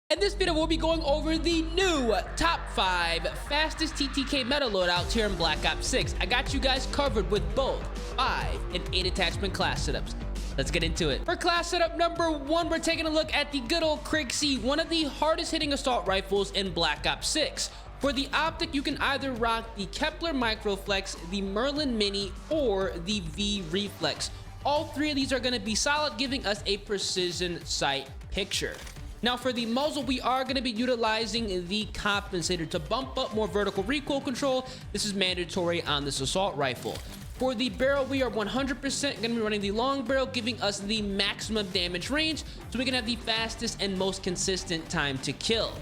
In this video, we'll be going over the new top 5 fastest TTK meta loadouts here in Black Ops 6. I got you guys covered with both 5 and 8 attachment class setups. Let's get into it. For class setup number 1, we're taking a look at the good old KRIG, one of the hardest hitting assault rifles in Black Ops 6. For the optic, you can either rock the Kepler Microflex, the Merlin Mini, or the V Reflex. All 3 of these are going to be solid, giving us a precision sight picture. Now for the muzzle, we are going to be utilizing the compensator to bump up more vertical recoil control. This is mandatory on this assault rifle. For the barrel, we are 100% going to be running the long barrel, giving us the maximum damage range, so we can have the fastest and most consistent time to kill.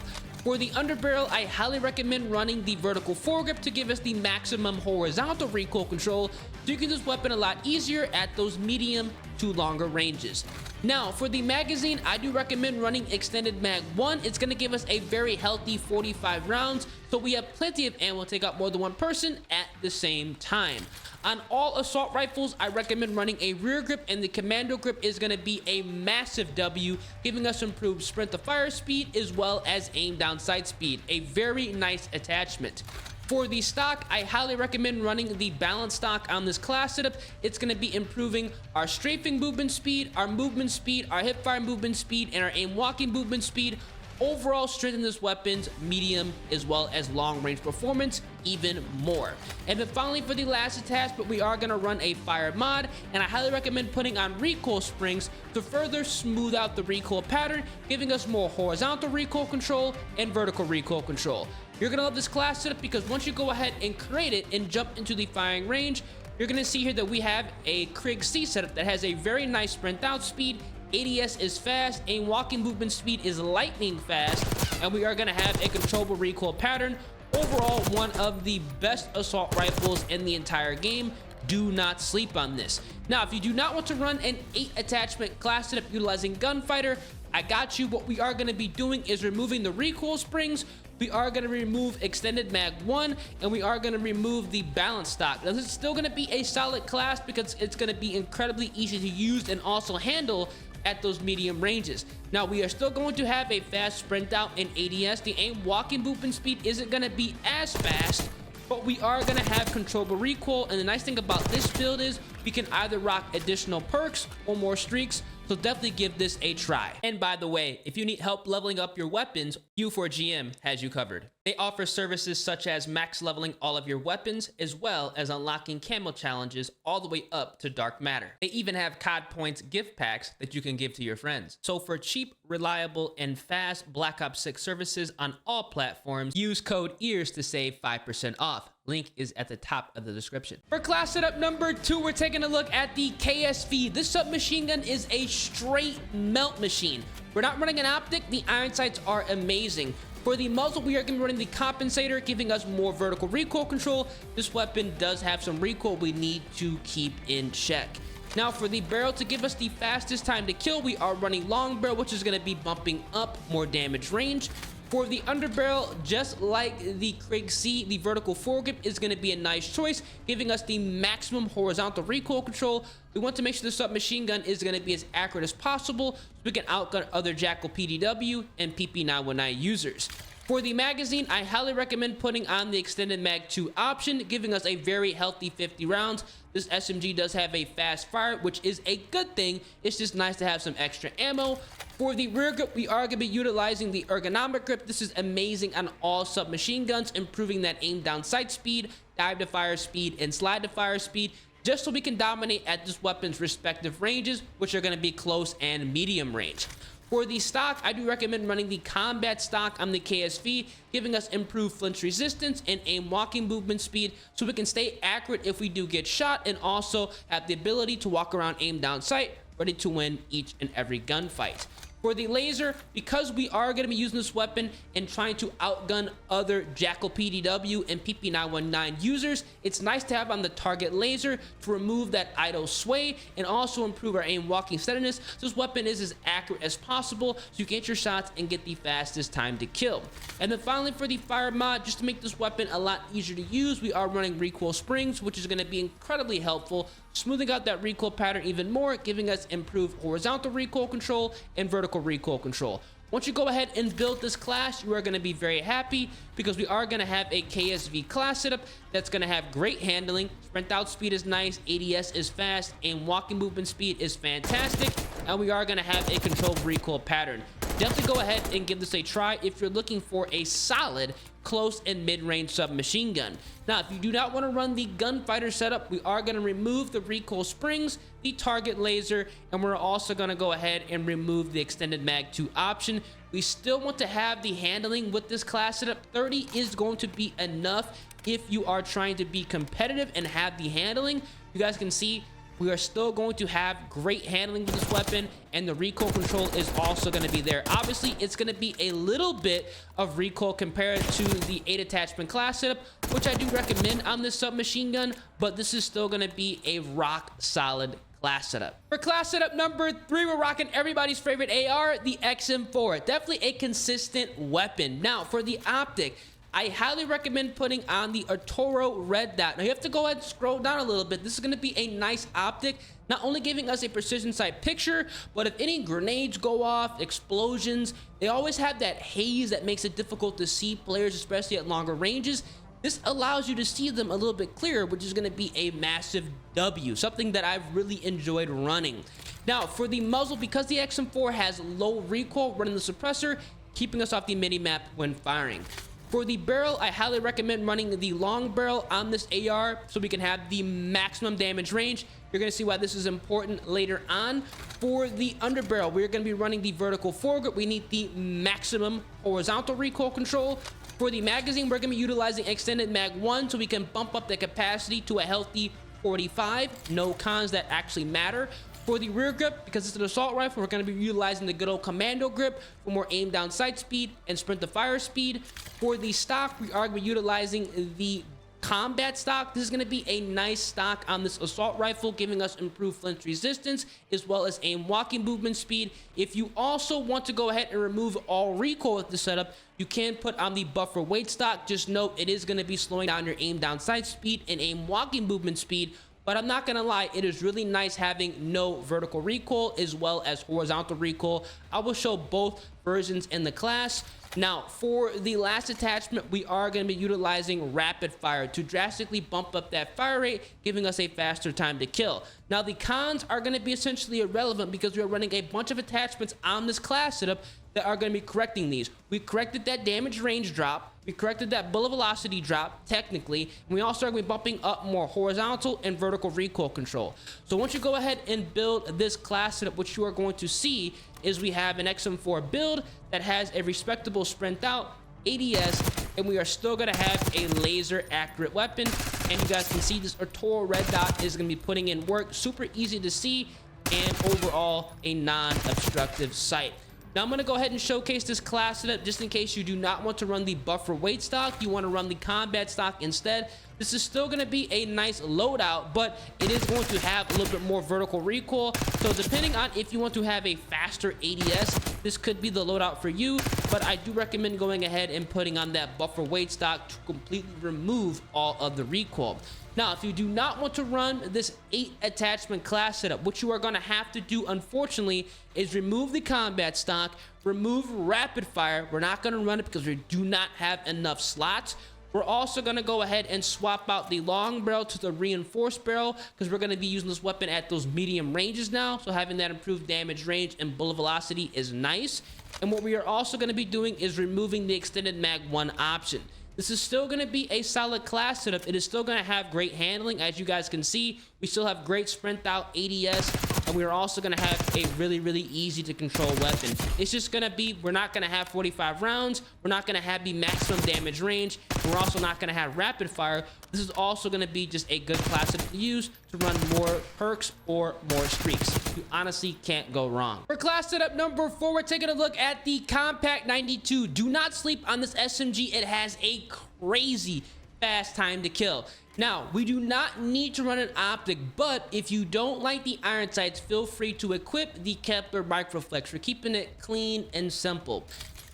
For the underbarrel, I highly recommend running the vertical foregrip to give us the maximum horizontal recoil control, so you can use this weapon a lot easier at those medium to longer ranges. Now, for the magazine, I do recommend running extended mag 1. It's going to give us a very healthy 45 rounds, so we have plenty of ammo to take out more than one person at the same time. On all assault rifles, I recommend running a rear grip, and the commando grip is going to be a massive W, giving us improved sprint to fire speed as well as aim down sight speed. A very nice attachment. For the stock, I highly recommend running the balanced stock on this class setup. It's going to be improving our strafing movement speed, our hip fire movement speed, and our aim walking movement speed. Overall, strengthen this weapon's medium as well as long range performance even more. And then finally, for the last attachment, we are going to run a fire mod, and I highly recommend putting on recoil springs to further smooth out the recoil pattern, giving us more horizontal recoil control and vertical recoil control. You're going to love this class setup because once you go ahead and create it and jump into the firing range, you're going to see here that we have a KRIG setup that has a very nice sprint out speed. ADS is fast, aim walking movement speed is lightning fast, and we are going to have a controllable recoil pattern. Overall, one of the best assault rifles in the entire game. Do not sleep on this. Now, if you do not want to run an 8 attachment class setup utilizing Gunfighter, I got you. What we are going to be doing is removing the recoil springs. We are going to remove extended mag 1, and we are going to remove the balance stock. Now, this is still going to be a solid class because it's going to be incredibly easy to use and also handle at those medium ranges. Now, we are still going to have a fast sprint out in ADS. The aim walking movement speed isn't going to be as fast, but we are going to have controllable recoil. And the nice thing about this build is we can either rock additional perks or more streaks, so definitely give this a try. And by the way, if you need help leveling up your weapons, U4GM has you covered. They offer services such as max leveling all of your weapons, as well as unlocking camo challenges all the way up to dark matter. They even have COD points gift packs that you can give to your friends. So for cheap, reliable, and fast Black Ops 6 services on all platforms, use code EARS to save 5% off. Link is at the top of the description. For class setup number 2, we're taking a look at the KSV. This submachine gun is a straight melt machine. We're not running an optic. The iron sights are amazing. For the muzzle, we are going to be running the compensator, giving us more vertical recoil control. This weapon does have some recoil we need to keep in check. Now, for the barrel, to give us the fastest time to kill, we are running long barrel, which is going to be bumping up more damage range. For the underbarrel, just like the KRIG, the vertical foregrip is going to be a nice choice, giving us the maximum horizontal recoil control. We want to make sure the submachine gun is going to be as accurate as possible, so we can outgun other Jackal PDW and PP919 users. For the magazine, I highly recommend putting on the extended mag 2 option, giving us a very healthy 50 rounds. This SMG does have a fast fire, which is a good thing. It's just nice to have some extra ammo. For the rear grip, we are going to be utilizing the ergonomic grip. This is amazing on all submachine guns, improving that aim down sight speed, dive to fire speed, and slide to fire speed, just so we can dominate at this weapon's respective ranges, which are going to be close and medium range. For the stock, I do recommend running the combat stock on the KSV, giving us improved flinch resistance and aim walking movement speed, so we can stay accurate if we do get shot, and also have the ability to walk around aim down sight, ready to win each and every gunfight. For the laser, because we are going to be using this weapon and trying to outgun other Jackal PDW and PP919 users, it's nice to have on the target laser to remove that idle sway and also improve our aim walking steadiness, so this weapon is as accurate as possible, so you get your shots and get the fastest time to kill. And then finally, for the fire mod, just to make this weapon a lot easier to use, we are running recoil springs, which is going to be incredibly helpful, smoothing out that recoil pattern even more, giving us improved horizontal recoil control and vertical recoil control. Once you go ahead and build this class, you are going to be very happy because we are going to have a KSV class setup that's going to have great handling. Sprint out speed is nice, ADS is fast, and walking movement speed is fantastic, and we are going to have a controlled recoil pattern. Definitely go ahead and give this a try if you're looking for a solid close and mid-range submachine gun. Now, if you do not want to run the gunfighter setup, we are going to remove the recoil springs, the target laser, and we're also going to go ahead and remove the extended mag 2 option. We still want to have the handling with this class setup. 30 is going to be enough if you are trying to be competitive and have the handling. You guys can see we are still going to have great handling with this weapon, and the recoil control is also going to be there. Obviously, it's going to be a little bit of recoil compared to the 8 attachment class setup, which I do recommend on this submachine gun, but this is still going to be a rock solid class setup. For class setup number 3, we're rocking everybody's favorite AR, the XM4. Definitely a consistent weapon. Now, for the optic, I highly recommend putting on the Arturo red dot. Now you have to go ahead and scroll down a little bit. This is going to be a nice optic, not only giving us a precision sight picture, but if any grenades go off, explosions, they always have that haze that makes it difficult to see players, especially at longer ranges. This allows you to see them a little bit clearer, which is going to be a massive W, something that I've really enjoyed running. Now for the muzzle, because the XM4 has low recoil, running the suppressor, keeping us off the mini map when firing. For the barrel, I highly recommend running the long barrel on this AR so we can have the maximum damage range. You're going to see why this is important later on. For the underbarrel, we're going to be running the vertical foregrip. We need the maximum horizontal recoil control. For the magazine, we're going to be utilizing extended mag 1 so we can bump up the capacity to a healthy 45. No cons that actually matter. For the rear grip, because it's an assault rifle, we're going to be utilizing the good old commando grip for more aim down sight speed and sprint to fire speed. For the stock, we are going to be utilizing the combat stock. This is going to be a nice stock on this assault rifle, giving us improved flinch resistance as well as aim walking movement speed. If you also want to go ahead and remove all recoil with the setup, you can put on the buffer weight stock. Just note it is going to be slowing down your aim down sight speed and aim walking movement speed. But I'm not gonna lie, it is really nice having no vertical recoil as well as horizontal recoil. I will show both versions in the class. Now, for the last attachment, we are gonna be utilizing rapid fire to drastically bump up that fire rate, giving us a faster time to kill. Now, the cons are gonna be essentially irrelevant because we are running a bunch of attachments on this class setup that are going to be correcting these. We corrected that damage range drop. We corrected that bullet velocity drop, technically. And we also are going to be bumping up more horizontal and vertical recoil control. So once you go ahead and build this class setup, what you are going to see is we have an XM4 build that has a respectable sprint out, ADS, and we are still going to have a laser accurate weapon. And you guys can see this Arturo red dot is going to be putting in work. Super easy to see, and overall a non-obstructive sight. Now I'm going to go ahead and showcase this class setup just in case you do not want to run the buffer weight stock. You want to run the combat stock instead. This is still going to be a nice loadout, but it is going to have a little bit more vertical recoil. So depending on if you want to have a faster ADS, this could be the loadout for you. But I do recommend going ahead and putting on that buffer weight stock to completely remove all of the recoil. Now, if you do not want to run this 8 attachment class setup, what you are going to have to do, unfortunately, is remove the combat stock, remove rapid fire. We're not going to run it because we do not have enough slots. We're also going to go ahead and swap out the long barrel to the reinforced barrel because we're going to be using this weapon at those medium ranges now. So having that improved damage range and bullet velocity is nice. And what we are also going to be doing is removing the extended mag 1 option. This is still going to be a solid class setup. It is still going to have great handling. As you guys can see, we still have great sprint out ADS, and we are also going to have a really, really easy to control weapon. It's just going to be, we're not going to have 45 rounds. We're not going to have the maximum damage range. We're also not going to have rapid fire. This is also going to be just a good class setup to use to run more perks or more streaks. You honestly can't go wrong. For class setup number 4, we're taking a look at the KOMPAKT 92. Do not sleep on this SMG. It has a crazy fast time to kill. Now, we do not need to run an optic, but if you don't like the iron sights, feel free to equip the Kepler Microflex. We're keeping it clean and simple.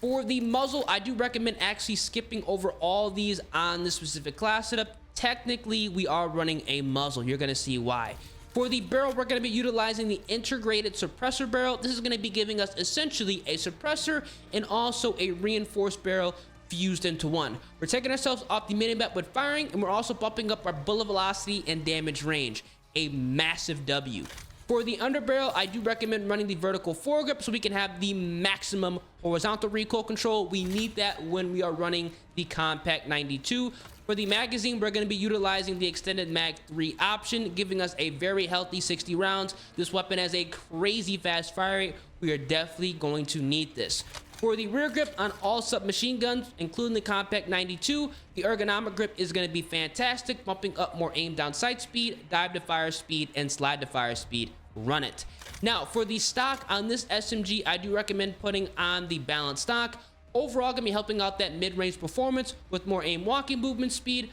For the muzzle, I do recommend actually skipping over all these on this specific class setup. Technically, we are running a muzzle. You're going to see why. For the barrel, we're going to be utilizing the integrated suppressor barrel. This is going to be giving us essentially a suppressor and also a reinforced barrel fused into one. We're taking ourselves off the minimap with firing, and we're also bumping up our bullet velocity and damage range. A massive W. For the underbarrel, I do recommend running the vertical foregrip so we can have the maximum horizontal recoil control. We need that when we are running the KOMPAKT 92. For the magazine, we're going to be utilizing the extended mag 3 option, giving us a very healthy 60 rounds. This weapon has a crazy fast fire rate. We are definitely going to need this. For the rear grip on all submachine guns, including the KOMPAKT 92, the ergonomic grip is going to be fantastic, bumping up more aim down sight speed, dive to fire speed, and slide to fire speed. Run it. Now, for the stock on this SMG, I do recommend putting on the balanced stock. Overall, gonna be helping out that mid-range performance with more aim walking movement speed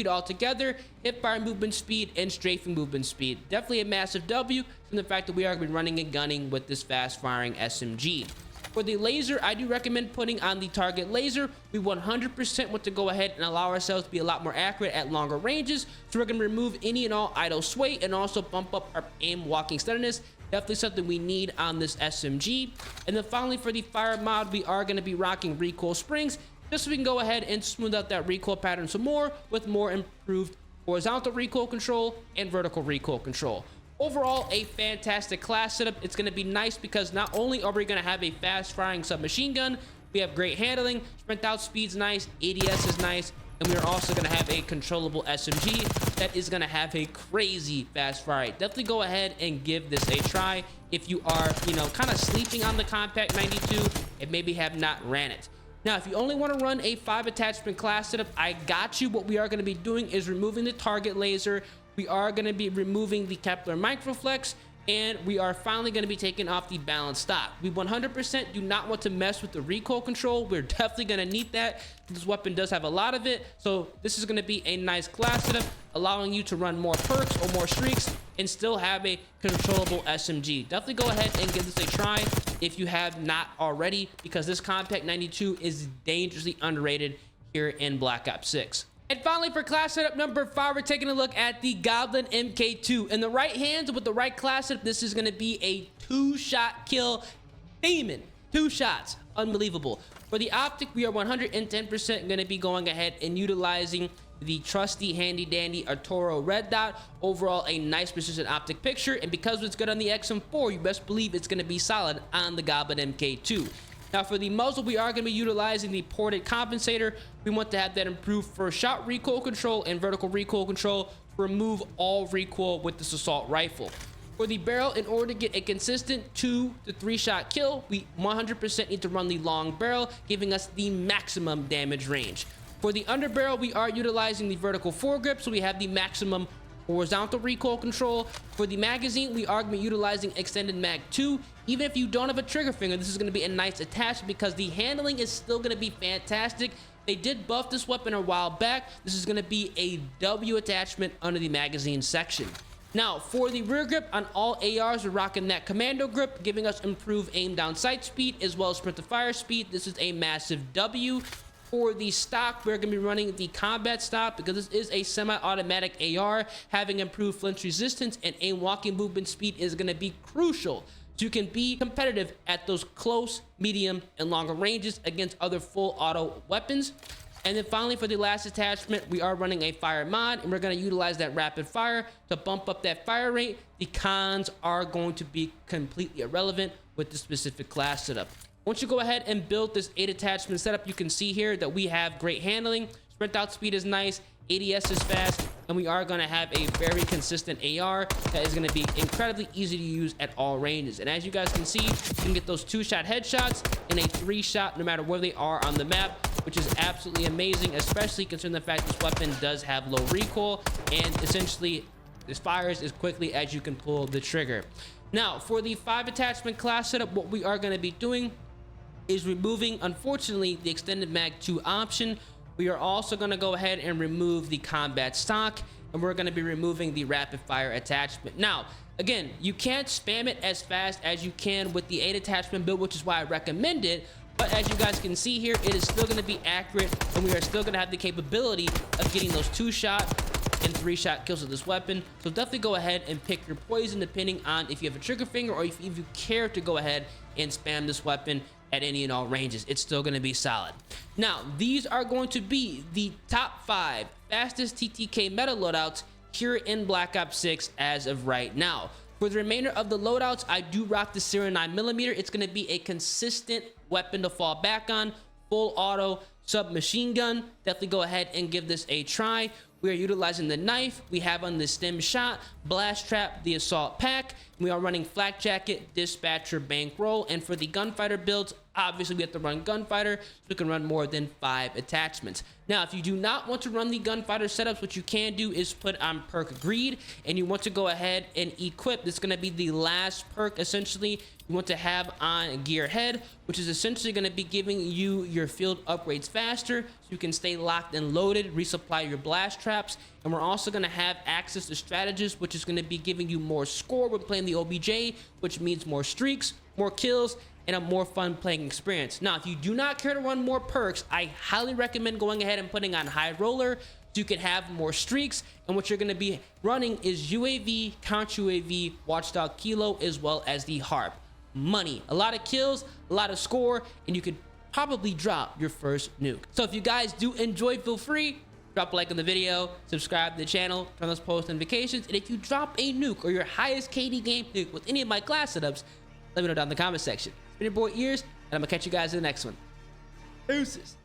altogether, hip fire movement speed, and strafing movement speed. Definitely a massive W from the fact that we are gonna be running and gunning with this fast-firing SMG. For the laser, I do recommend putting on the target laser. We 100% want to go ahead and allow ourselves to be a lot more accurate at longer ranges. So we're going to remove any and all idle sway and also bump up our aim walking steadiness. Definitely something we need on this SMG. And then finally, for the fire mod, we are going to be rocking recoil springs, just so we can go ahead and smooth out that recoil pattern some more with more improved horizontal recoil control and vertical recoil control. Overall, a fantastic class setup. It's going to be nice because not only are we going to have a fast-firing submachine gun, we have great handling, sprint out speed's nice, ADS is nice, and we are also going to have a controllable SMG that is going to have a crazy fast fire rate. Definitely go ahead and give this a try if you are, kind of sleeping on the KOMPAKT 92 and maybe have not ran it. Now, if you only want to run a 5 attachment class setup, I got you. What we are going to be doing is removing the target laser. We are going to be removing the Kepler Microflex, and we are finally going to be taking off the balanced stock. We 100% do not want to mess with the recoil control. We're definitely going to need that. This weapon does have a lot of it, so this is going to be a nice class setup, allowing you to run more perks or more streaks and still have a controllable SMG. Definitely go ahead and give this a try if you have not already, because this KOMPAKT 92 is dangerously underrated here in Black Ops 6. And finally, for class setup number 5, we're taking a look at the Goblin MK2. In the right hands with the right class setup, this is going to be a 2-shot kill demon. 2 shots. Unbelievable. For the optic, we are 110% going to be going ahead and utilizing the trusty handy dandy Arturo red dot. Overall, a nice precision optic picture. And because it's good on the XM4, you best believe it's going to be solid on the Goblin MK2. Now, for the muzzle, we are going to be utilizing the ported compensator. We want to have that improved first shot recoil control and vertical recoil control to remove all recoil with this assault rifle. For the barrel, in order to get a consistent 2 to 3 shot kill, we 100% need to run the long barrel, giving us the maximum damage range. For the underbarrel, we are utilizing the vertical foregrip, so we have the maximum horizontal recoil control. For the magazine, we are going to be utilizing extended mag 2. Even if you don't have a trigger finger, this is going to be a nice attachment because the handling is still going to be fantastic. They did buff this weapon a while back. This is going to be a W attachment under the magazine section. Now, for the rear grip on all ARs, we're rocking that commando grip, giving us improved aim down sight speed as well as sprint to fire speed. This is a massive W. For the stock, we're going to be running the combat stock because this is a semi-automatic AR. Having improved flinch resistance and aim walking movement speed is going to be crucial so you can be competitive at those close, medium, and longer ranges against other full auto weapons. And then finally, for the last attachment, we are running a fire mod, and we're going to utilize that rapid fire to bump up that fire rate. The cons are going to be completely irrelevant with the specific class setup. Once you go ahead and build this 8 attachment setup, you can see here that we have great handling, sprint out speed is nice, ADS is fast, and we are going to have a very consistent AR that is going to be incredibly easy to use at all ranges. And as you guys can see, you can get those 2-shot headshots and a 3-shot no matter where they are on the map, which is absolutely amazing, especially considering the fact this weapon does have low recoil and essentially this fires as quickly as you can pull the trigger. Now, for the 5 attachment class setup, what we are going to be doing is removing, unfortunately, the extended mag 2 option. We are also going to go ahead and remove the combat stock, and we're going to be removing the rapid fire attachment. Now, again, you can't spam it as fast as you can with the 8 attachment build, which is why I recommend it. But as you guys can see here, it is still going to be accurate, and we are still going to have the capability of getting those 2-shot and 3-shot kills with this weapon. So definitely go ahead and pick your poison depending on if you have a trigger finger or if you care to go ahead and spam this weapon at any and all ranges. It's still going to be solid. Now, these are going to be the top 5 fastest TTK meta loadouts here in Black Ops 6 as of right now. For the remainder of the loadouts, I do rock the 9mm. It's going to be a consistent weapon to fall back on. Full auto submachine gun. Definitely go ahead and give this a try. We are utilizing the knife. We have on the stem shot, blast trap, the assault pack. We are running flak jacket, dispatcher, bankroll. And for the gunfighter builds, obviously we have to run gunfighter, so we can run more than 5 attachments. Now, if you do not want to run the gunfighter setups, what you can do is put on perk greed, and you want to go ahead and equip. This is going to be the last perk, essentially, you want to have on gear head, which is essentially going to be giving you your field upgrades faster, so you can stay locked and loaded, resupply your blast traps. And we're also going to have access to strategist, which is going to be giving you more score when playing the OBJ, which means more streaks, more kills, and a more fun playing experience. Now, if you do not care to run more perks, I highly recommend going ahead and putting on high roller so you can have more streaks. And what you're going to be running is UAV, counter UAV, watchdog kilo, as well as the harp. Money, a lot of kills, a lot of score, and you could probably drop your first nuke. So if you guys do enjoy, feel free, drop a like on the video, subscribe to the channel, turn on those post notifications, and if you drop a nuke or your highest KD game nuke with any of my class setups, let me know down in the comment section. It's been your boy Ears, and I'm gonna catch you guys in the next one. Deuces.